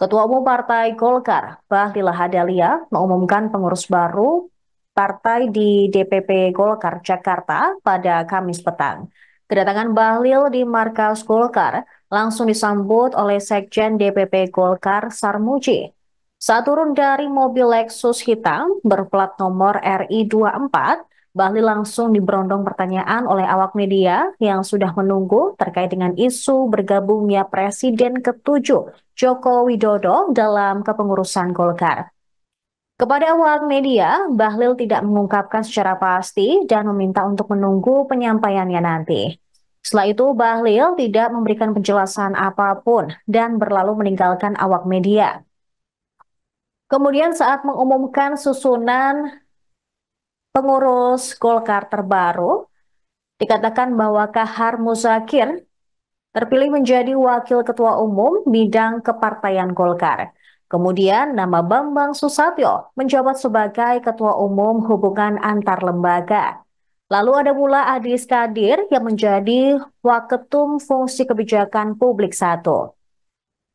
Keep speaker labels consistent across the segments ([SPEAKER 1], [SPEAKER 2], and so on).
[SPEAKER 1] Ketua Umum Partai Golkar, Bahlil Lahadalia, mengumumkan pengurus baru partai di DPP Golkar Jakarta pada Kamis petang. Kedatangan Bahlil di markas Golkar langsung disambut oleh Sekjen DPP Golkar Sarmuji. Saat turun dari mobil Lexus hitam berplat nomor RI 24, Bahlil langsung diberondong pertanyaan oleh awak media yang sudah menunggu terkait dengan isu bergabungnya Presiden ke-7 Joko Widodo dalam kepengurusan Golkar. Kepada awak media, Bahlil tidak mengungkapkan secara pasti dan meminta untuk menunggu penyampaiannya nanti. Setelah itu, Bahlil tidak memberikan penjelasan apapun dan berlalu meninggalkan awak media. Kemudian saat mengumumkan susunan pengurus Golkar terbaru, dikatakan bahwa Kahar Muzakir terpilih menjadi Wakil Ketua Umum Bidang Kepartaian Golkar. Kemudian nama Bambang Susatyo menjabat sebagai Ketua Umum Hubungan Antar Lembaga. Lalu ada pula Adis Kadir yang menjadi Waketum Fungsi Kebijakan Publik 1.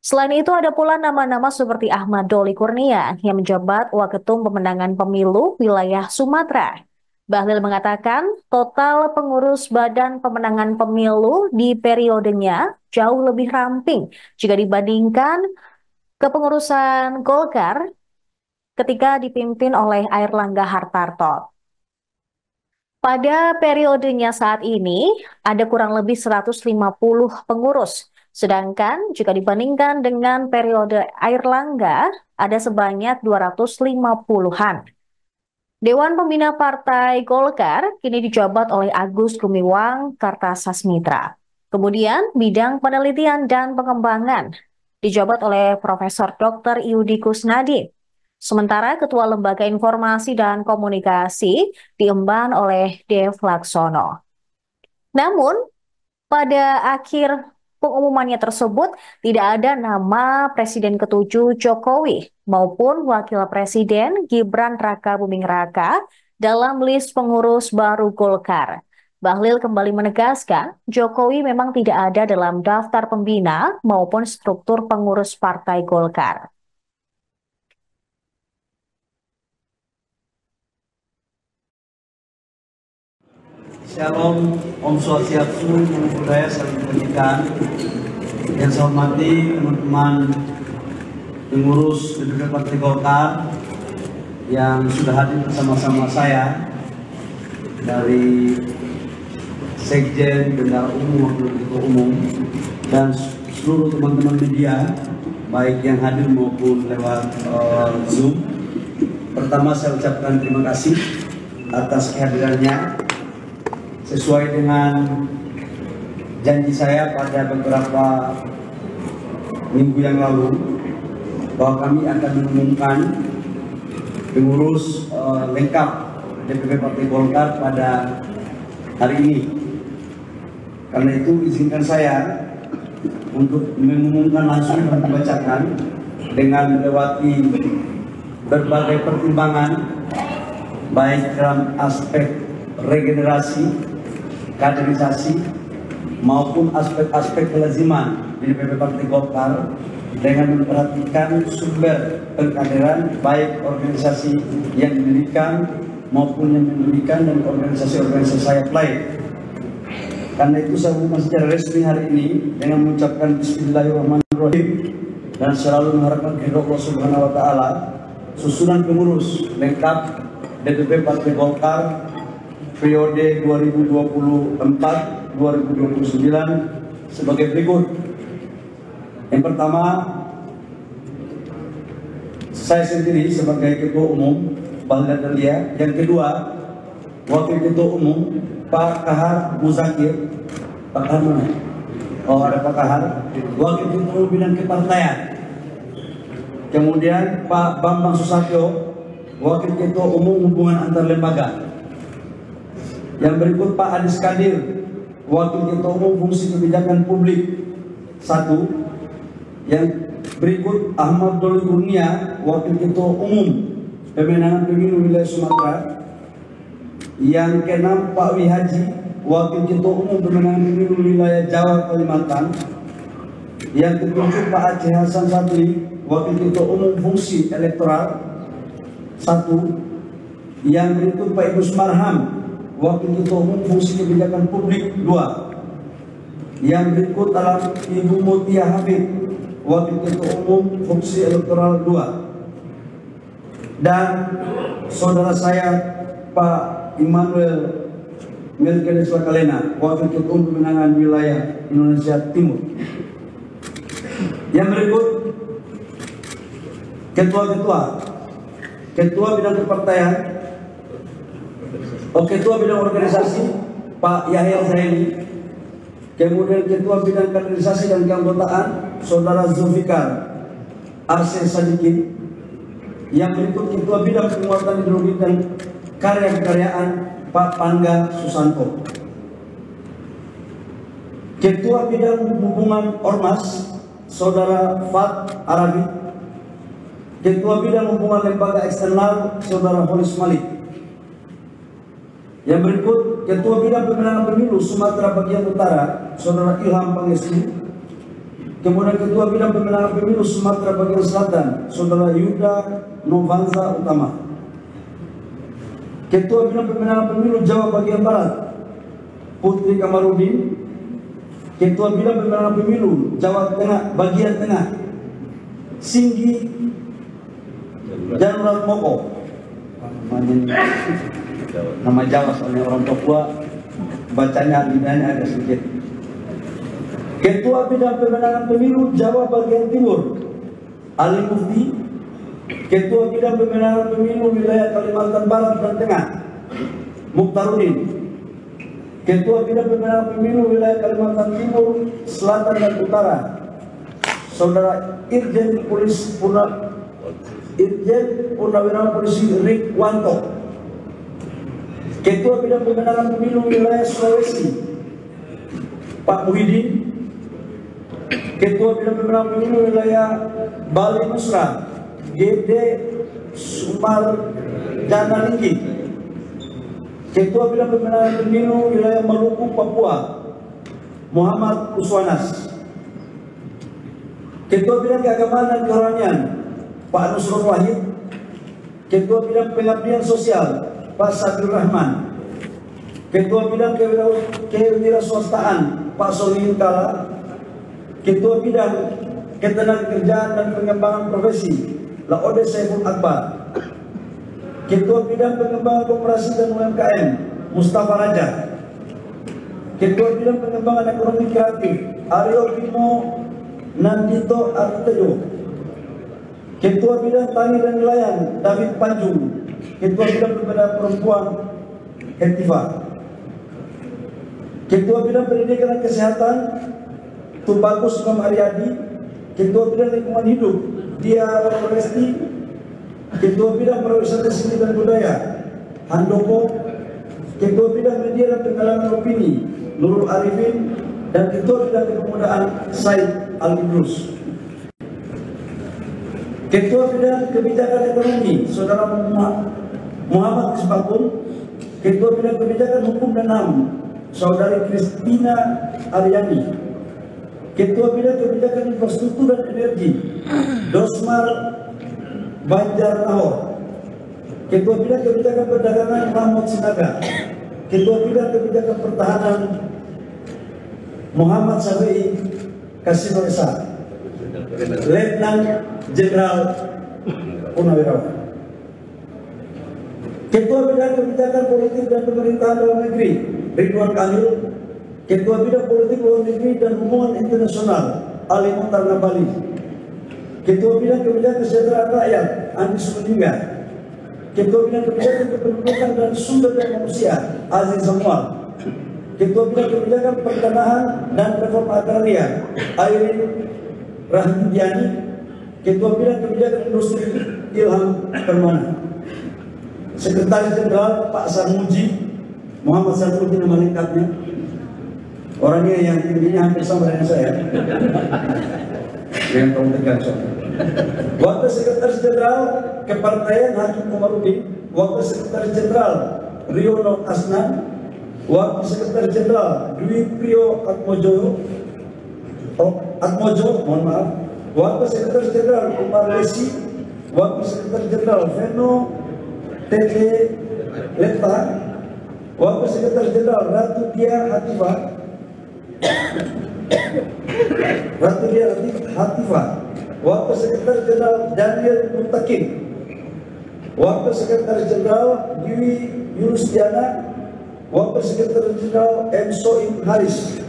[SPEAKER 1] Selain itu ada pula nama-nama seperti Ahmad Doli Kurnia yang menjabat Waketum Pemenangan Pemilu Wilayah Sumatera. Bahlil mengatakan total pengurus Badan Pemenangan Pemilu di periodenya jauh lebih ramping jika dibandingkan kepengurusan Golkar ketika dipimpin oleh Airlangga Hartarto. Pada periodenya saat ini, ada kurang lebih 150 pengurus. Sedangkan jika dibandingkan dengan periode Airlangga, ada sebanyak 250-an. Dewan Pembina Partai Golkar kini dijabat oleh Agus Gumiwang Kartasasmitra. Kemudian bidang penelitian dan pengembangan dijabat oleh Profesor Dr. Yudi Kusnadi. Sementara Ketua Lembaga Informasi dan Komunikasi diemban oleh Dev Laksono. Namun, pada akhir pengumumannya tersebut tidak ada nama Presiden ke-7 Jokowi maupun Wakil Presiden Gibran Raka Buming Raka dalam list pengurus baru Golkar. Bahlil kembali menegaskan Jokowi memang tidak ada dalam daftar pembina maupun struktur pengurus Partai Golkar.
[SPEAKER 2] Shalom, Om Swastiastu, Namo Buddhaya, salam kebajikan. Yang saya hormati teman-teman pengurus DPP Partai Golkar yang sudah hadir bersama-sama saya dari Sekjen, Bendahara Umum, Wakil Ketua Umum, dan seluruh teman-teman media, baik yang hadir maupun lewat Zoom. Pertama saya ucapkan terima kasih atas kehadirannya. Sesuai dengan janji saya pada beberapa minggu yang lalu bahwa kami akan mengumumkan pengurus lengkap DPP Partai Golkar pada hari ini. Karena itu izinkan saya untuk mengumumkan langsung dan membacakan dengan melewati berbagai pertimbangan baik dalam aspek regenerasi, kaderisasi maupun aspek-aspek kelaziman di DPP Partai Golkar dengan memperhatikan sumber pengkaderan baik organisasi yang didirikan maupun yang mendirikan dan organisasi-organisasi sayap lain. Karena itu saya umumkan secara resmi hari ini dengan mengucapkan Bismillahirrahmanirrahim dan selalu mengharapkan kepada Allah Subhanahu Wa Taala susunan pengurus lengkap DPP Partai Golkar periode 2024-2029 sebagai berikut. Yang pertama, saya sendiri sebagai Ketua Umum Bahlil Lahadalia. Yang kedua, Wakil Ketua Umum Pak Kahar Muzakir. Pak Kahar mana? Oh, ada Pak Kahar. Wakil Ketua Umum Bidang Kepartaian. Kemudian Pak Bambang Susatyo, Wakil Ketua Umum Hubungan Antar Lembaga. Yang berikut Pak Adis Kadir, Wakil Ketua Umum Fungsi Kebijakan Publik 1. Yang berikut Ahmad Doli Kurnia, Wakil Ketua Umum Pemenangan Pemilu Wilayah Sumatera. Yang keenam Pak Wihaji, Wakil Ketua Umum Pemenangan Pemilu Wilayah Jawa Kalimantan. Yang ketujuh Pak Aceh Hasan Sadli, Wakil Ketua Umum Fungsi Elektoral 1. Yang berikut Pak Idrus Marham, Wakil Ketua Umum Fungsi Kebijakan Publik 2. Yang berikut adalah Ibu Mutia Habib, Wakil Ketua Umum Fungsi Elektoral 2. Dan saudara saya Pak Immanuel Melkiades Lakalena, Wakil Ketua Umum Pemenangan Wilayah Indonesia Timur. Yang berikut Ketua Bidang Kepartaian, Ketua Bidang Organisasi Pak Yahya Zaini, kemudian Ketua Bidang Kaderisasi dan Keanggotaan Saudara Zulfikar Arsyad Sadikin. Yang berikut Ketua Bidang Penguatan Ideologi dan Karya-Kekaryaan Pak Pangga Susanto. Ketua Bidang Hubungan Ormas Saudara Fat Arabi. Ketua Bidang Hubungan Lembaga Eksternal Saudara Holis Malik. Yang berikut Ketua Bidang Pemenangan Pemilu Sumatera Bagian Utara Saudara Ilham Pangestu. Kemudian Ketua Bidang Pemenangan Pemilu Sumatera Bagian Selatan Saudara Yuda Novanza Utama. Ketua Bidang Pemenangan Pemilu Jawa Bagian Barat Putri Kamarudin. Ketua Bidang Pemenangan Pemilu Jawa Tengah Bagian Tengah Singgi Janurat Moko. Nama Jawa soalnya orang Papua bacanya lidahnya agak sedikit. Ketua Bidang Pemenangan Pemilu Jawa Bagian Timur Ali Mufti. Ketua Bidang Pemenangan Pemilu Wilayah Kalimantan Barat dan Tengah Mukhtarudin. Ketua Bidang Pemenangan Pemilu Wilayah Kalimantan Timur, Selatan dan Utara Saudara Irjen Purnawirawan Polisi Rik Wanto. Ketua Bidang Pemenangan Pemilu Wilayah Sulawesi Pak Muhyiddin. Ketua Bidang Pemenangan Pemilu Wilayah Bali Nusra Gede Sumar Janalinggi. Ketua Bidang Pemenangan Pemilu Wilayah Maluku Papua Muhammad Uswanas. Ketua Bidang Keagamaan dan Kerohanian Pak Nusron Wahid. Ketua Bidang Pengabdian Sosial Pak Sabil Rahman. Ketua Bidang Kewirausahaan Pak Solihin Kala. Ketua Bidang Ketenagakerjaan dan Pengembangan Profesi Laode Saiful Akbar. Ketua Bidang Pengembangan Koperasi dan UMKM Mustafa Raja. Ketua Bidang Pengembangan Ekonomi Kreatif Aryo Bimo Nandito Artejo. Ketua Bidang Tani dan Nelayan David Panjung. Ketua Bidang Pemberdayaan Perempuan Hetiva. Ketua Bidang Pendidikan dan Kesehatan Tubagus Imam Aryadi. Ketua Bidang Lingkungan Hidup Dia Resti. Ketua Bidang Pariwisata Seni dan Budaya Handoko. Ketua Bidang Media dan Pengalaman Opini Nurul Arifin. Dan Ketua Bidang Kepemudaan Said Al-Idrus. Ketua Bidang Kebijakan Ekonomi Saudara Muhammad Isbakun. Ketua Bidang Kebijakan Hukum dan HAM Saudari Kristina Aryani. Ketua Bidang Kebijakan Infrastruktur dan Energi Dosmar Banjar Nahor. Ketua Bidang Kebijakan Perdagangan Mahmud Sinaga. Ketua Bidang Kebijakan Pertahanan Muhammad Syafi'i Kasino Esa. Letnan Jenderal Purnawirawan. Ketua Bidang Kebijakan Politik dan Pemerintahan Dalam Negeri Ridwan Kamil. Ketua Bidang Politik Luar Negeri dan Hubungan Internasional Ali Mukhtar Ngabalin. Ketua Bidang Kebijakan Kesejahteraan Rakyat Andi Sumendingga. Ketua Bidang Kebijakan Kependudukan dan Sumber Daya Manusia Aziz Samuel. Ketua Bidang Kebijakan Pertanahan dan Reforma Agraria Airin Rahmidiani. Ketua Bidang Kebijakan Industri Ilham Permana. Sekretaris Jenderal Pak Sarmuji Muhammad Sarmuji nama lengkapnya. Orangnya yang tingginya hampir sama dengan saya. Yang kamu tegang soalnya. Wakil Sekretaris Jenderal Kepartaian Hakim Komarudin. Wakil Sekretaris Jenderal Riono Asnan. Wakil Sekretaris Jenderal Dwi Priyo Atmojo, mohon maaf. Wakil Sekretaris Jenderal Umar Lesi, Wakil Sekretaris Jenderal Veno T.T. Leta, Wakil Sekretaris Jenderal Ratu Dia Hatifah, Wakil Sekretaris Jenderal Daniel Mutakin, Wakil Sekretaris Jenderal Dwi Yulistiana, Wakil Sekretaris Jenderal M. Soim Haris.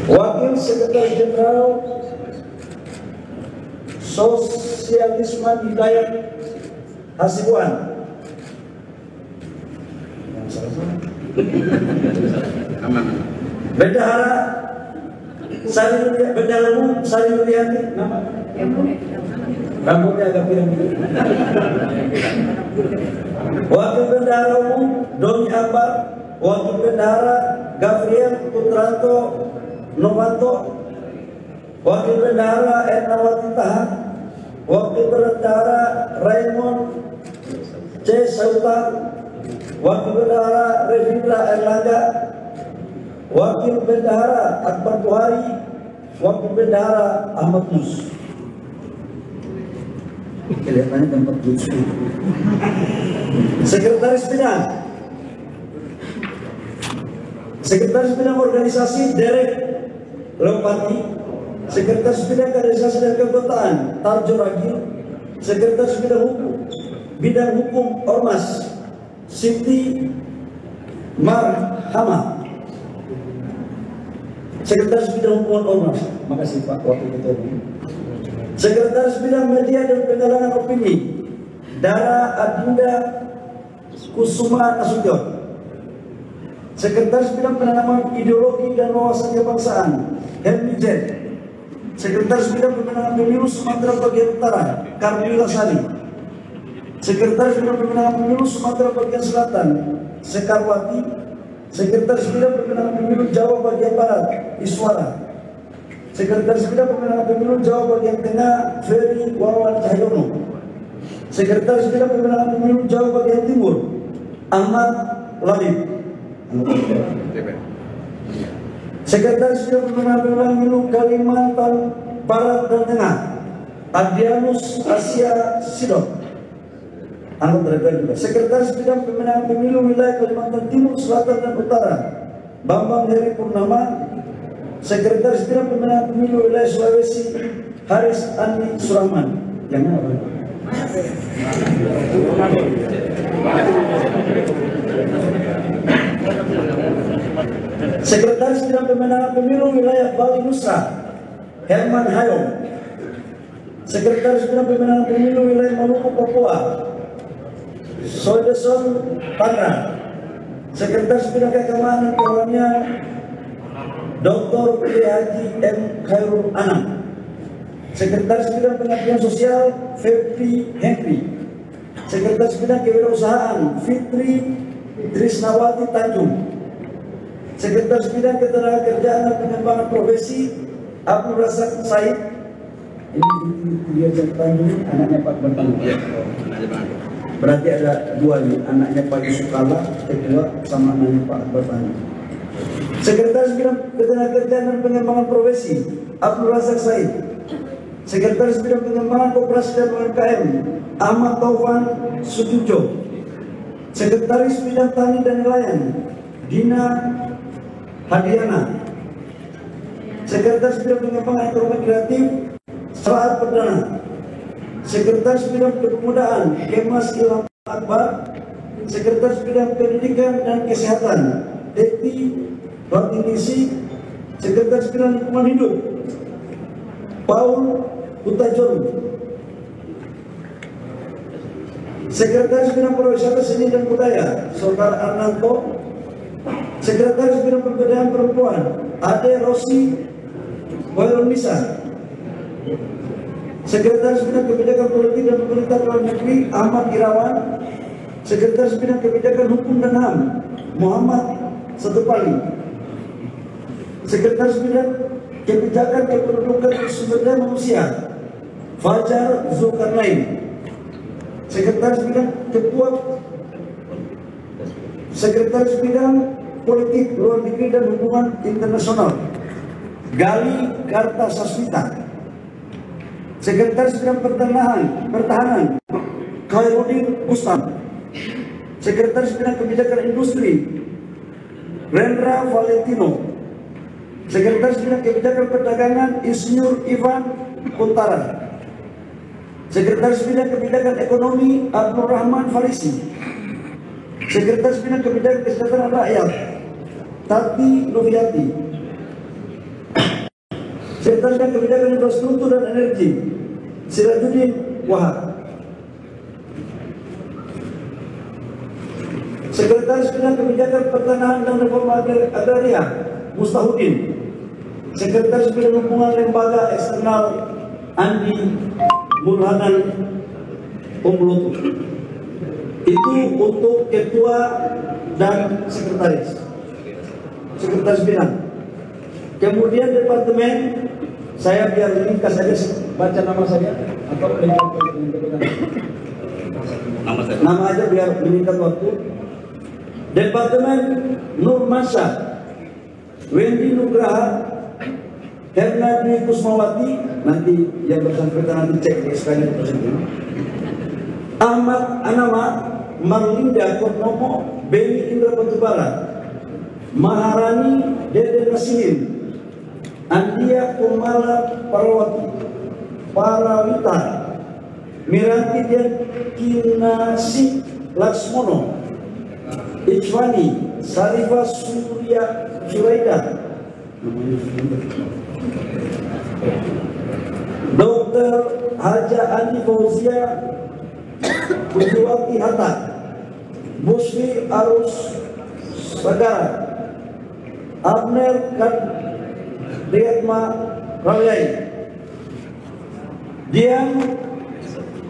[SPEAKER 2] Wakil Sekretaris Jenderal Sosialisme Hidayat Hasibuan. Bendahara Sari Yulianti, nama rambutnya agak pirang. Wakil Bendahara Umum Doni Akbar, Wakil Bendahara Gabriel Putranto Novanto, Wakil Bendahara Ernawati Tahan, Wakil Bendahara Raymond C. Sautan, Wakil Bendahara Revindra Erlangga, Wakil Bendahara Akbar Buhari, Wakil Bendahara Ahmad Mus. Kelihatannya tempat lucu. Sekretaris Bidang Organisasi Derek Lopati, Sekretaris Bidang Kaderisasi dan Keanggotaan Tarjo Ragil, Sekretaris Bidang Hukum Ormas Siti Marhama, Sekretaris Bidang Hukum Ormas. Makasih Pak Wakil Ketua. Sekretaris Bidang Media dan Penggalangan Opini Dara Adinda Kusuma Nasution, Sekretaris Bidang Penanaman Ideologi dan Wawasan Kebangsaan Helmi Jen, Sekretaris Bidang Pemenangan Pemilu Sumatera Bagian Utara Karmila Sari, Sekretaris Bidang Pemenangan Pemilu Sumatera Bagian Selatan Sekarwati, Sekretaris Bidang Pemenangan Pemilu Jawa Bagian Barat Iswara, Sekretaris Bidang Pemenangan Pemilu Jawa Bagian Tengah Ferry Wawan Cahyono, Sekretaris Bidang Pemenangan Pemilu Jawa Bagian Timur Ahmad Labib, Sekretaris Bidang Pemenangan Pemilu Kalimantan Barat dan Tengah Adrianus Asia Sidok, Sekretaris Bidang Pemenangan Pemilu Wilayah Kalimantan Timur, Selatan dan Utara Bambang Heri Purnama, Sekretaris Bidang Pemenangan Pemilu Wilayah Sulawesi Haris Andi Surahman. Yang mana Pak? Sekretaris Bidang Pemenangan Pemilu Wilayah Bali Nusa Herman Hayong, Sekretaris Bidang Pemenangan Pemilu Wilayah Maluku Papua Soedeson Tangerang, Sekretaris Bidang Keagamaan dan Kerohanian Dr. Haji M. Khairul Anam, Sekretaris Bidang Pengabdian Sosial Febri Henry, Sekretaris Bidang Kewirausahaan Fitri Trisnawati Tanjung, Sekretaris Bidang Ketenagakerjaan dan Pengembangan Profesi Abdul Razak Said. Ini dia Tanjung, anaknya Pak Bertanggung. Berarti ada dua nih, anaknya Pak Yusukala kedua sama anaknya Pak Bertanggung. Sekretaris Bidang Ketenagakerjaan dan Pengembangan Profesi Abdul Razak Said, Sekretaris Bidang Pengembangan Koperasi dan UMKM Ahmad Taufan Sujujo, Sekretaris Bidang Tani dan Nelayan Dina Hadiana, Sekretaris Bidang Pengembangan Ekonomi Kreatif Saat Perdana, Sekretaris Bidang Kepemudaan Kemas Ilham Akbar, Sekretaris Bidang Pendidikan dan Kesehatan Deti Batinisi, Sekretaris Bidang Lingkungan Hidup Paul Utajon, Sekretaris Bidang Pariwisata Seni dan Budaya Saudara Arnanto, Sekretaris Bidang Pemberdayaan Perempuan Ade Rosi Wailunisa, Sekretaris Bidang Kebijakan Politik dan Pemerintahan Luar Negeri Ahmad Irawan, Sekretaris Bidang Kebijakan Hukum dan HAM Muhammad Setupali, Sekretaris Bidang Kebijakan Kependudukan dan Sumber Daya Manusia Fajar Zulkarnain, Sekretaris Bidang Ketua Sekretaris Bidang Politik Luar Negeri dan Hubungan Internasional Gali Kartasasmita. Sekretaris Bidang Pertahanan Khairuddin Bustam. Sekretaris Bidang Kebijakan Industri Rendra Valentino. Sekretaris Bidang Kebijakan Perdagangan Insinyur Ivan Kuntara. Sekretaris Bidang Kebijakan Ekonomi Abdul Rahman Farisi. Sekretaris Bidang Kebijakan Kesejahteraan Rakyat Tati Luviati. Sekretaris Bidang Kebijakan Infrastruktur dan Energi Sirajuddin Wahab. Sekretaris Bidang Kebijakan Pertanahan dan Reforma Agraria Mustahudin. Sekretaris Bidang Hubungan Lembaga Eksternal Andi Mulhanan Umlutu. Itu untuk ketua dan sekretaris bidang. Kemudian departemen, saya biar ringkas saja baca nama saya atau nama aja biar meningkat waktu. Departemen Nur Masya, Wendy Nugraha, Hernadi Kusmawati, nanti yang bersangkutan nanti cek di SKN tersebut. Ahmad Anama, Marlinda Purnomo, Beni Indra Batubara, Maharani Dede Nasirin, Andia Kumala Parawita, Miranti Dian Kinasi Laksmono, Ichwani Sarifah Suraida, Dr. Haja Andi Fauzia Pujiwati Hatta, Busri Arus Sagara, Abner Kadriatma Rawyai, Dian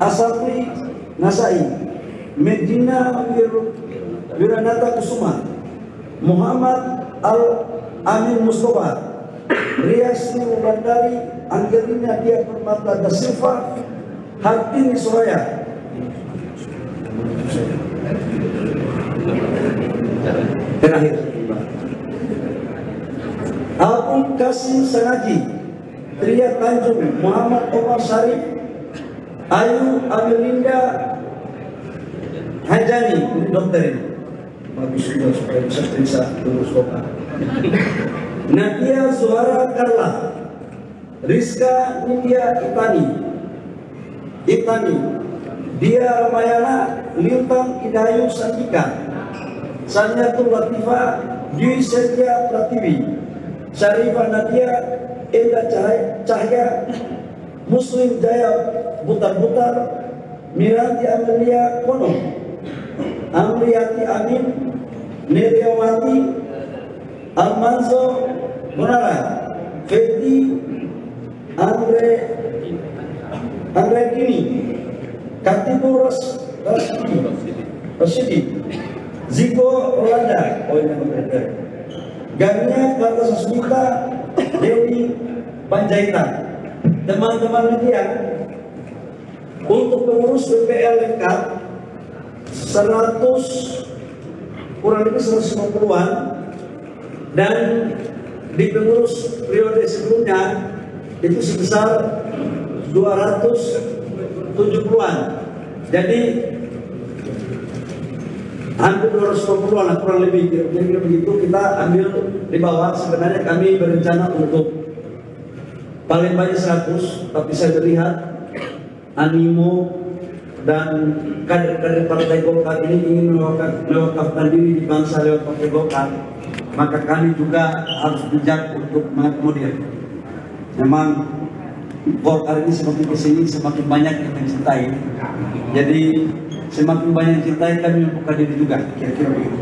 [SPEAKER 2] Asafri Nasai, Medina Wiranata Kusuma, Muhammad Al-Amin Mustafa, Riasni Bandari, Angelina Dia Permata da Silva, Hartini Suraya. Terakhir, Abul Kasim Sangaji, Tria Tanjung, Muhammad Omar Syarif, Ayu Amelinda Hajani, ini dokter ini. Bagus juga supaya bisa periksa lulus kota. Nadia Zuhara Karla, Rizka Nindya Itani, Dia Ramayana Lintang Idayu Sandika, Sanyatul Latifah Dwi Setia Pratiwi, Syarifah Nadia Enda Cahya, Muslim Jaya Butar-Butar, Miranti Amelia Kono, Amriyati Amin, Neriawati, Almanzo Monara, Feti Andre Kini, Katibu Rashidi, Ziko Rolanda, Gania Kartasasmita, Dewi Panjaitan. Teman-teman media, untuk pengurus BPL lengkap 100 kurang lebih 150-an, dan di pengurus periode sebelumnya itu sebesar 270-an. Jadi hampir 250-an kurang lebih, kira-kira begitu. Kita ambil di bawah. Sebenarnya kami berencana untuk paling banyak 100, tapi saya melihat animo dan kader-kader Partai Golkar ini ingin mewakafkan diri di bangsa lewat Partai Golkar, maka kami juga harus bijak untuk mengakomodir. Memang Golkar ini semakin kesini semakin banyak yang mencintai, jadi semakin banyak yang cintai kami membuka diri juga, kira-kira begitu.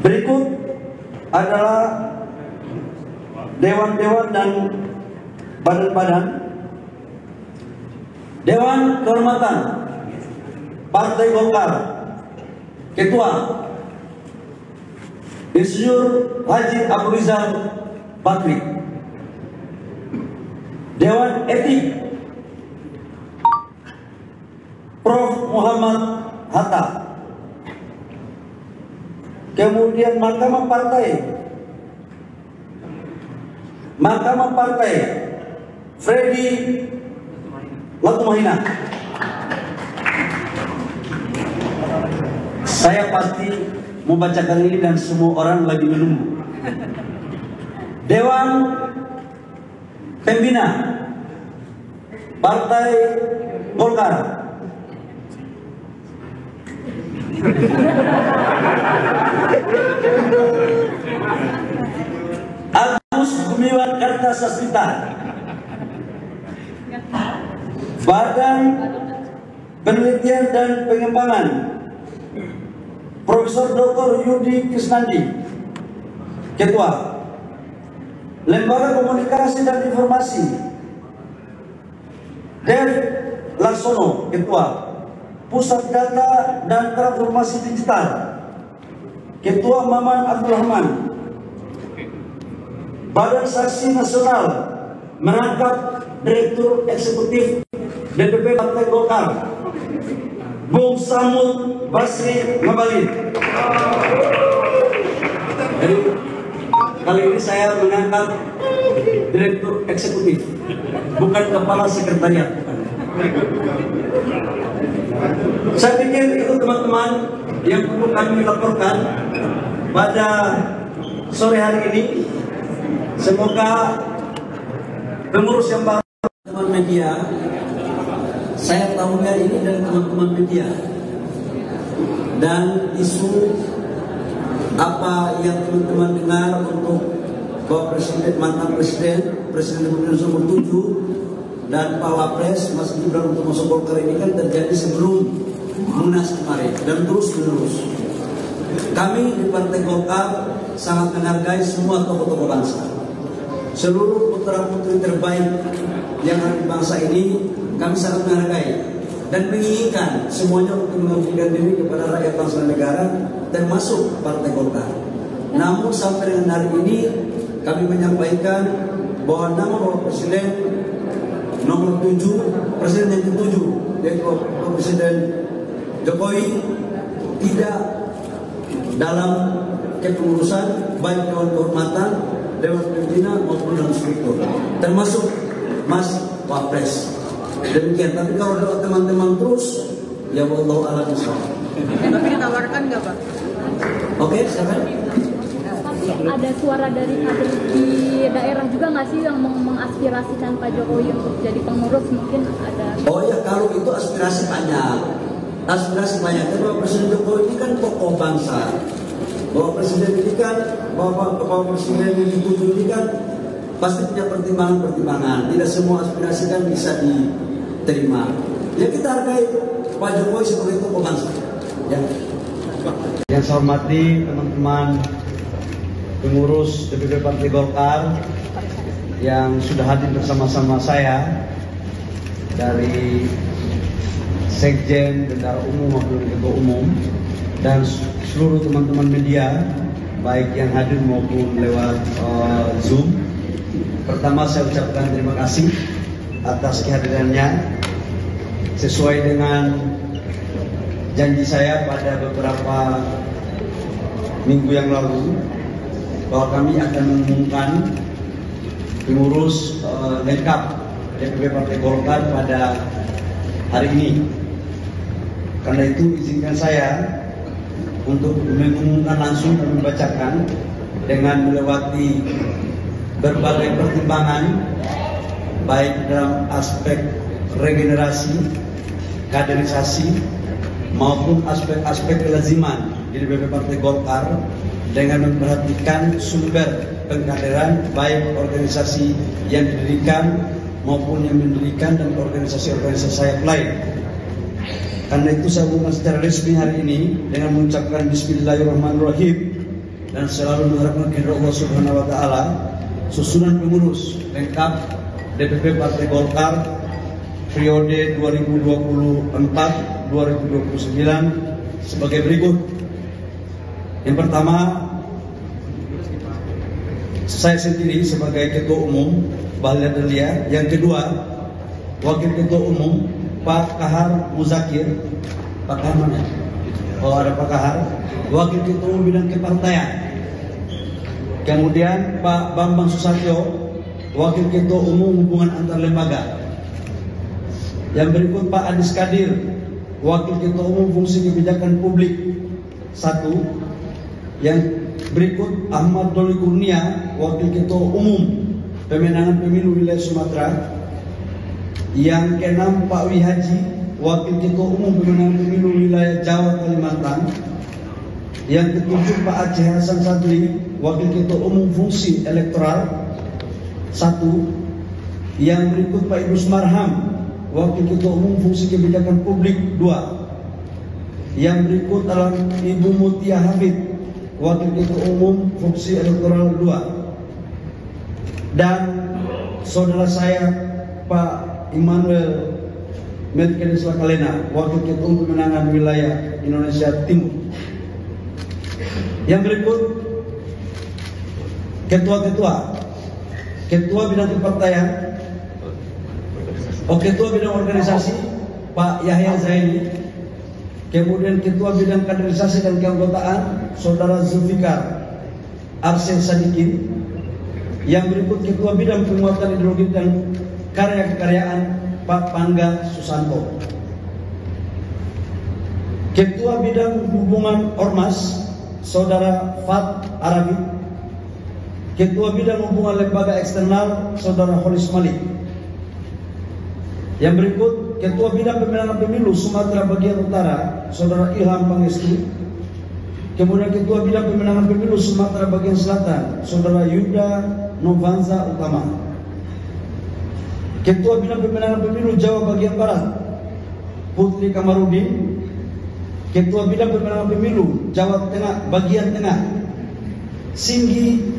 [SPEAKER 2] Berikut adalah dewan-dewan dan badan-badan. Dewan Kehormatan Partai Golkar, Ketua Insinyur Haji Abu Rizal Bakri. Dewan Etik Prof. Muhammad Hatta. Kemudian Mahkamah Partai Freddy Latumahina. Saya pasti membacakan ini dan semua orang lagi menunggu. Dewan Pembina Partai Golkar. Agus Gumiwang Kartasasmita. Badan Penelitian dan Pengembangan Profesor Dr. Yudi Krisnandi, Ketua. Lembaga Komunikasi dan Informasi Dev Laksono, Ketua. Pusat Data dan Transformasi Digital, Ketua Maman Abdul Rahman. Badan Saksi Nasional menangkap Direktur Eksekutif DPP Partai Golkar, Bung Samud Basri Ngabalin. Jadi kali ini saya mengangkat Direktur Eksekutif, bukan Kepala Sekretariat. Saya pikir itu teman-teman yang perlu kami laporkan pada sore hari ini. Semoga pengurus yang baru, teman media, saya tahunya ini dari teman-teman media, dan isu apa yang teman-teman dengar untuk Bapak Presiden, mantan Presiden Republik Indonesia nomor 7 dan Pak Wapres Mas Gibran untuk masuk Golkar ini kan terjadi sebelum Munas kemarin dan terus menerus. Kami di Partai Golkar sangat menghargai semua tokoh-tokoh bangsa. Seluruh putra-putri terbaik yang ada di bangsa ini kami sangat menghargai dan menginginkan semuanya untuk mengabdikan diri kepada rakyat bangsa dan negara, termasuk Partai Golkar. Namun sampai dengan hari ini kami menyampaikan bahwa nama Bapak Presiden nomor 7, Presiden yang ke-7, yaitu Bapak Presiden Jokowi, tidak dalam kepengurusan baik Dewan Kehormatan, Dewan Pembina maupun dalam struktur, termasuk Mas Wapres. Demikian. Tapi kalau doa teman-teman terus, ya Allah alam insyaallah.
[SPEAKER 3] Tapi ditawarkan nggak Pak?
[SPEAKER 2] Oke, silakan.
[SPEAKER 3] Tapi ada suara dari kader di daerah juga nggak sih yang mengaspirasikan Pak Jokowi untuk jadi pengurus, mungkin ada?
[SPEAKER 2] Oh ya, kalau itu aspirasi banyak. Aspirasi banyak. Tapi Bapak Presiden Jokowi ini kan tokoh bangsa. Bapak Presiden ini kan, Bapak Presiden yang dituju ini kan pasti punya pertimbangan-pertimbangan. Tidak semua aspirasi kan bisa diterima. Ya kita hargai Pak Jokowi sebagai tokoh bangsa. Ya. Yang saya hormati teman-teman pengurus DPP Partai Golkar yang sudah hadir bersama-sama saya dari Sekjen, Bendahara Umum maupun Ketua Umum, dan seluruh teman-teman media baik yang hadir maupun lewat Zoom. Pertama saya ucapkan terima kasih atas kehadirannya. Sesuai dengan janji saya pada beberapa minggu yang lalu bahwa kami akan mengumumkan pengurus lengkap DPP Partai Golkar pada hari ini. Karena itu izinkan saya untuk mengumumkan langsung dan membacakan dengan melewati berbagai pertimbangan baik dalam aspek regenerasi, kaderisasi maupun aspek-aspek kelaziman di DPP Partai Golkar dengan memperhatikan sumber pengkaderan baik organisasi yang didirikan maupun yang mendirikan dan organisasi-organisasi sayap lain. Karena itu saya umumkan secara resmi hari ini dengan mengucapkan Bismillahirrahmanirrahim dan selalu mengharapkan kepada Allah Subhanahu wa taala susunan pengurus lengkap DPP Partai Golkar periode 2024-2029 sebagai berikut. Yang pertama, saya sendiri sebagai Ketua Umum Bahlil Lahadalia. Yang kedua, Wakil Ketua Umum Pak Kahar Muzakir. Pak Kahar mana? ada Pak Kahar, Wakil Ketua Umum Bidang Kepartaian. Kemudian Pak Bambang Susatyo, Wakil Ketua Umum Hubungan Antar Lembaga. Yang berikut Pak Adis Kadir, Wakil Ketua Umum Fungsi Kebijakan Publik 1. Yang berikut Ahmad Doli Kurnia, Wakil Ketua Umum Pemenangan Pemilu Wilayah Sumatera. Yang keenam Pak Wi Haji, Wakil Ketua Umum Pemenangan Pemilu Wilayah Jawa Kalimantan. Yang ketujuh Pak Aceh Hasan Sadli, Wakil Ketua Umum Fungsi Elektoral 1. Yang berikut Pak Idrus Marham, Wakil Ketua Umum Fungsi Kebijakan Publik 2. Yang berikut adalah Ibu Mutia Hafid, Wakil Ketua Umum Fungsi Elektoral 2. Dan saudara saya Pak Immanuel Melkiades Lakalena, Wakil Ketua Umum Pemenangan Wilayah Indonesia Timur. Yang berikut Ketua Bidang Kepartaian, Ketua Bidang Organisasi Pak Yahya Zaini. Kemudian Ketua Bidang Kaderisasi dan Keanggotaan Saudara Zulfikar Arsen Sadikin. Yang berikut Ketua Bidang Penguatan Ideologi dan Karya Kekaryaan Pak Pangga Susanto. Ketua Bidang Hubungan Ormas Saudara Fat Arabi. Ketua Bidang Hubungan Lembaga Eksternal Saudara Holis Malik. Yang berikut Ketua Bidang Pemenangan Pemilu Sumatera Bagian Utara Saudara Ilham Pangestu. Kemudian Ketua Bidang Pemenangan Pemilu Sumatera Bagian Selatan Saudara Yuda Novanza Utama. Ketua Bidang Pemenangan Pemilu Jawa Bagian Barat Putri Kamarudin. Ketua Bidang Pemenangan Pemilu Jawa Tengah Bagian Tengah Singgi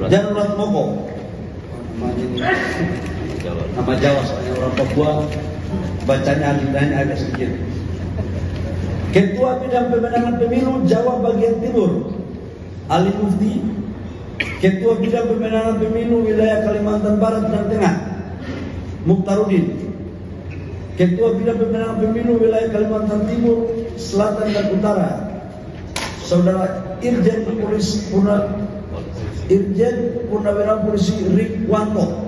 [SPEAKER 2] Janurat Moko. Nama Jawa soalnya orang Papua bacanya lidahnya agak sedikit. Ketua Bidang Pemenangan Pemilu Jawa Bagian Timur Ali Mufti. Ketua Bidang Pemenangan Pemilu Wilayah Kalimantan Barat dan Tengah Mukhtarudin. Ketua Bidang Pemenangan Pemilu Wilayah Kalimantan Timur, Selatan dan Utara Saudara Irjen Purnawirawan Polisi Rikwanto.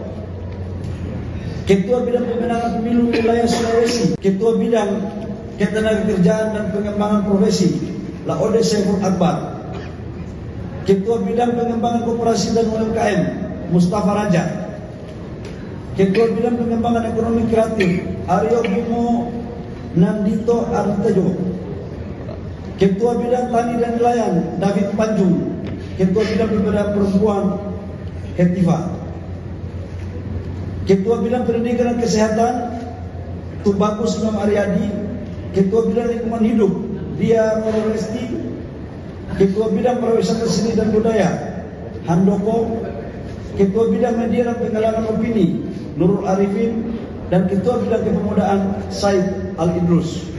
[SPEAKER 2] Ketua Bidang Pemenangan Pemilu Wilayah Sulawesi, Ketua Bidang Ketenagakerjaan dan Pengembangan Profesi Laode Saiful Akbar. Ketua Bidang Pengembangan Koperasi dan UMKM Mustafa Raja. Ketua Bidang Pengembangan Ekonomi Kreatif Aryo Bimo Nandito Artejo. Ketua Bidang Tani dan Nelayan David Panjung. Ketua Bidang Pemberdayaan Perempuan Hetiva. Ketua Bidang Pendidikan dan Kesehatan Tubagus Imam Aryadi. Ketua Bidang Lingkungan Hidup Dia Roresti. Ketua Bidang Pariwisata Seni dan Budaya Handoko. Ketua Bidang Media dan Penggalangan Opini Nurul Arifin. Dan Ketua Bidang Kepemudaan Said Al-Idrus.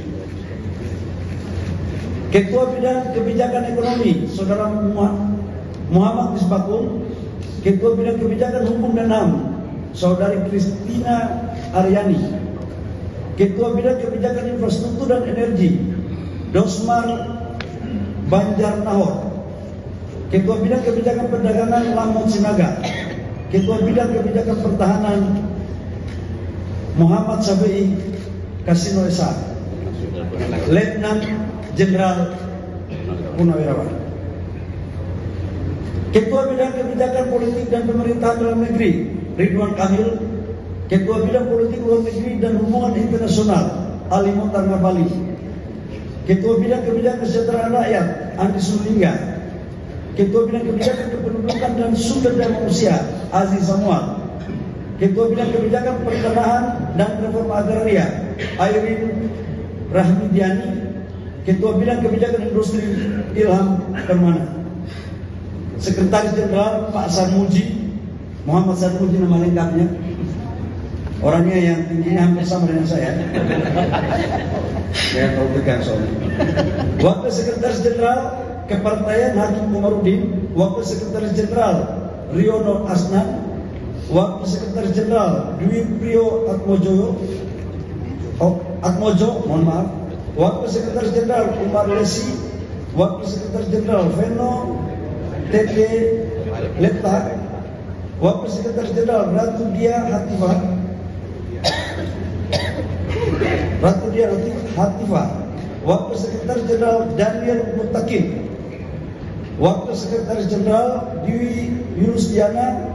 [SPEAKER 2] Ketua Bidang Kebijakan Ekonomi Saudara Muhammad Misbakun. Ketua Bidang Kebijakan Hukum dan HAM Saudari Kristina Aryani. Ketua Bidang Kebijakan Infrastruktur dan Energi Dosmar Banjar Nahor. Ketua Bidang Kebijakan Perdagangan Lamon Sinaga. Ketua Bidang Kebijakan Pertahanan Muhammad Safi'i Kasino Esa. Letnan Jenderal Purnawirawan. Ketua Bidang Kebijakan Politik dan Pemerintahan Dalam Negeri Ridwan Kamil. Ketua Bidang Politik Luar Negeri dan Hubungan Internasional Ali Mokhtar Ngabalin. Ketua Bidang Kebijakan Kesejahteraan Rakyat Andi Sulingga. Ketua Bidang Kebijakan Kependudukan dan Sumber Daya Manusia Aziz Samuel. Ketua Bidang Kebijakan Pertanahan dan Reforma Agraria Airin Rahmidiani. Ketua Bidang Kebijakan Industri Ilham Permana. Sekretaris Jenderal Pak Sarmuji Muhammad Sarmuji nama lengkapnya. Orangnya yang tingginya hampir sama dengan saya. Saya tahu tegang soalnya. Wakil Sekretaris Jenderal Kepartaian Hakim Komarudin. Wakil Sekretaris Jenderal Riono Asnan. Wakil Sekretaris Jenderal Dwi Priyo Atmojo, mohon maaf. Wakil Sekretaris Jenderal Umar Lesi, Wakil Sekretaris Jenderal Veno TT Lepta, Wakil Sekretaris Jenderal Ratu Dia Hatifah, Wakil Sekretaris Jenderal Daniel Mutakin, Wakil Sekretaris Jenderal Dwi Yunus Diana,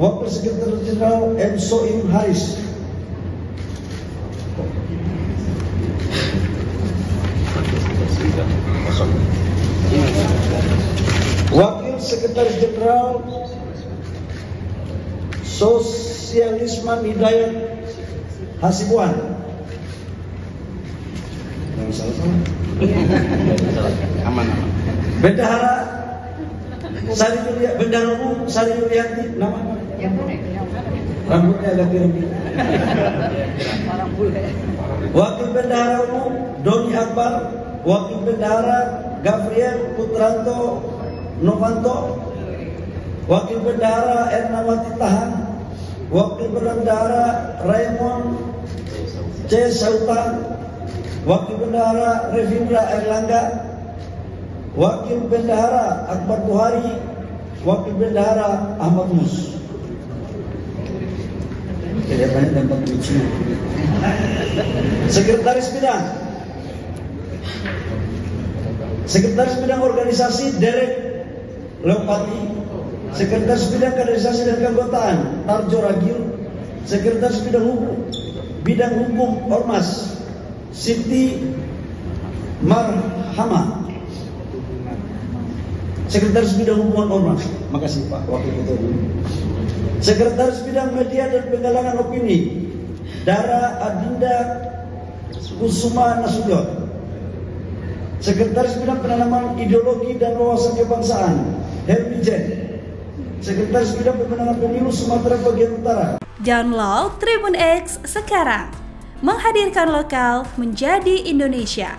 [SPEAKER 2] Wakil Sekretaris Jenderal M. Soim Haris. Wakil Sekretaris Jenderal Sosialisman Hidayat Hasibuan.
[SPEAKER 4] Aman.
[SPEAKER 2] Bendahara Bendahara Umum Sari Nuryanti, nama? Rambutnya agak tinggi. Wakil Bendahara Umum Doni Akbar, Wakil Bendahara Gabriel Putranto Novanto, Wakil Bendahara Ernawati Tahan, Wakil Bendahara Raymond C. Sautan, Wakil Bendahara Revindra Erlangga, Wakil Bendahara Akbar Buhari, Wakil Bendahara Ahmad Mus. Kelihatannya tempat lucu. Sekretaris Bidang Organisasi Derek Leopati, Sekretaris Bidang Kaderisasi dan Keanggotaan Tarjo Ragil, Sekretaris Bidang Hukum Ormas Siti Marhama, Sekretaris Bidang Hubungan Ormas. Makasih Pak Wakil Ketua Umum. Sekretaris Bidang Media dan Penggalangan Opini Dara Adinda Kusuma Nasution. Sekretaris Bidang Penanaman Ideologi dan Wawasan Kebangsaan Helmi Jen. Sekretaris Bidang Pemenangan Pemilu Sumatera Bagian Utara.
[SPEAKER 5] Download Tribun X sekarang, menghadirkan lokal menjadi Indonesia.